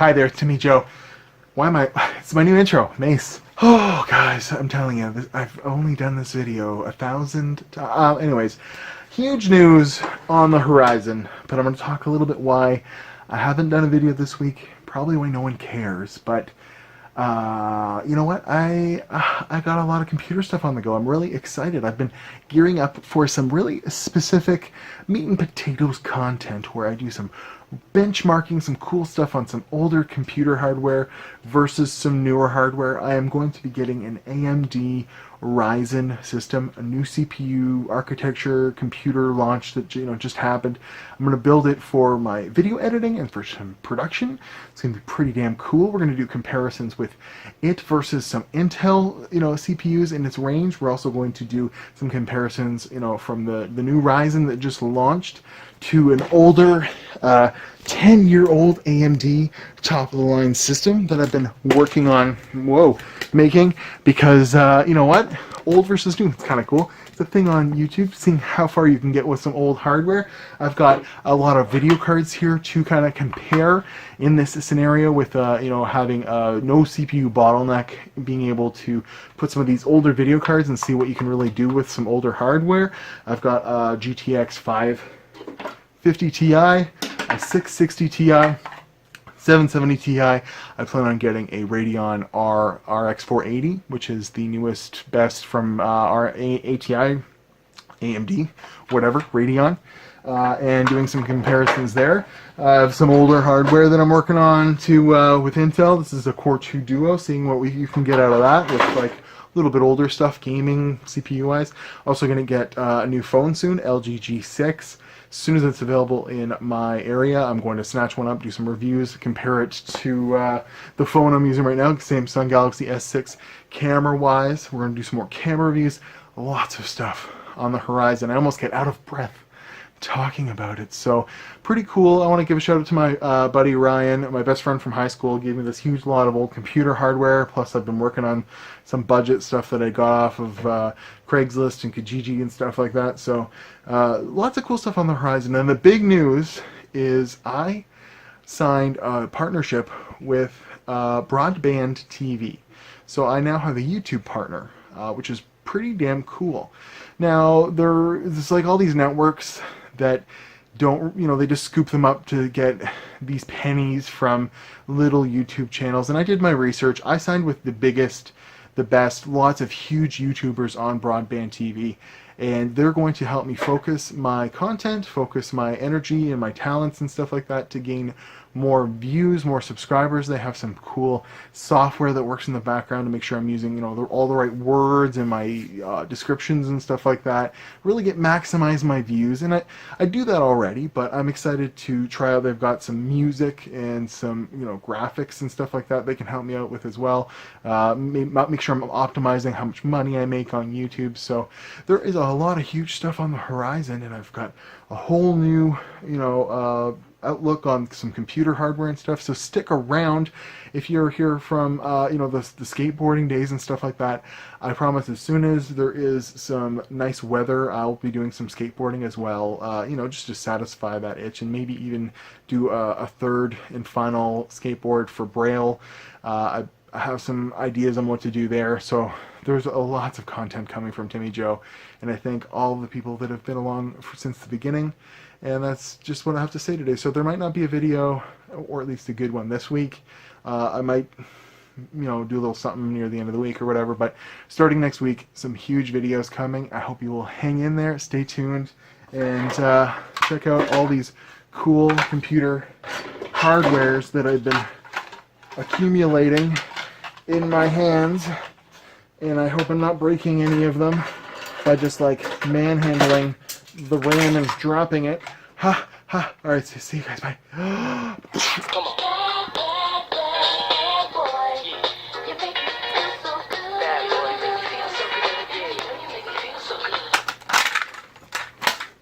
Hi there, Timmy Joe. Why am I... It's my new intro, Mace. Oh, guys, I'm telling you, I've only done this video 1,000 times. Anyways, huge news on the horizon, but I'm going to talk a little bit why I haven't done a video this week. Probably why no one cares, but... you know what? I got a lot of computer stuff on the go. I'm really excited. I've been gearing up for some really specific meat and potatoes content where I do some benchmarking, some cool stuff on some older computer hardware versus some newer hardware. I am going to be getting an AMD Ryzen system, a new CPU architecture computer launch that just happened. I'm going to build it for my video editing and for some production. It's going to be pretty damn cool. We're going to do comparisons with it versus some Intel CPUs in its range. We're also going to do some comparisons from the new Ryzen that just launched to an older 10-year-old AMD top-of-the-line system that I've been working on, making, because, you know what? Old versus new, it's kind of cool. It's a thing on YouTube, seeing how far you can get with some old hardware. I've got a lot of video cards here to kind of compare in this scenario with, having no CPU bottleneck, being able to put some of these older video cards and see what you can really do with some older hardware. I've got GTX 550 Ti, a 660 Ti, 770 Ti. I plan on getting a Radeon RX 480, which is the newest, best from our ATI, AMD, whatever, Radeon, and doing some comparisons there. I have some older hardware that I'm working on with Intel. This is a Core 2 Duo, seeing what you can get out of that with like a little bit older stuff, gaming, CPU-wise. Also going to get a new phone soon, LG G6. As soon as it's available in my area, I'm going to snatch one up, do some reviews, compare it to the phone I'm using right now, Samsung Galaxy S6. Camera-wise, we're going to do some more camera reviews. Lots of stuff on the horizon. I almost get out of breath talking about it. So, pretty cool. I want to give a shout out to my buddy Ryan, my best friend from high school. Gave me this huge lot of old computer hardware. Plus, I've been working on some budget stuff that I got off of Craigslist and Kijiji and stuff like that. So, lots of cool stuff on the horizon. And the big news is I signed a partnership with Broadband TV. So, I now have a YouTube partner, which is pretty damn cool. Now, there's like all these networks that don't, they just scoop them up to get these pennies from little YouTube channels. And I did my research. I signed with the biggest, the best, lots of huge YouTubers on Broadband TV. And they're going to help me focus my content, focus my energy and my talents and stuff like that to gain more views, more subscribers. They have some cool software that works in the background to make sure I'm using, all the right words in my descriptions and stuff like that. Really maximize my views, and I do that already, but I'm excited to try out. They've got some music and some, graphics and stuff like that they can help me out with as well. Make sure I'm optimizing how much money I make on YouTube. So there is a lot of huge stuff on the horizon, and I've got a whole new, outlook on some computer hardware and stuff. So stick around if you're here from the skateboarding days and stuff like that. I promise as soon as there is some nice weather, I'll be doing some skateboarding as well, just to satisfy that itch, and maybe even do a third and final skateboard for Braille. I have some ideas on what to do there. So there's lots of content coming from Timmy Joe, and I thank all the people that have been along since the beginning. And that's just what I have to say today. So there might not be a video, or at least a good one this week. I might, do a little something near the end of the week or whatever. But starting next week, some huge videos coming. I hope you will hang in there, stay tuned, and check out all these cool computer hardwares that I've been accumulating in my hands. And I hope I'm not breaking any of them by just manhandling the RAM and dropping it. Ha, ha. Alright, see you guys. Bye. Come on.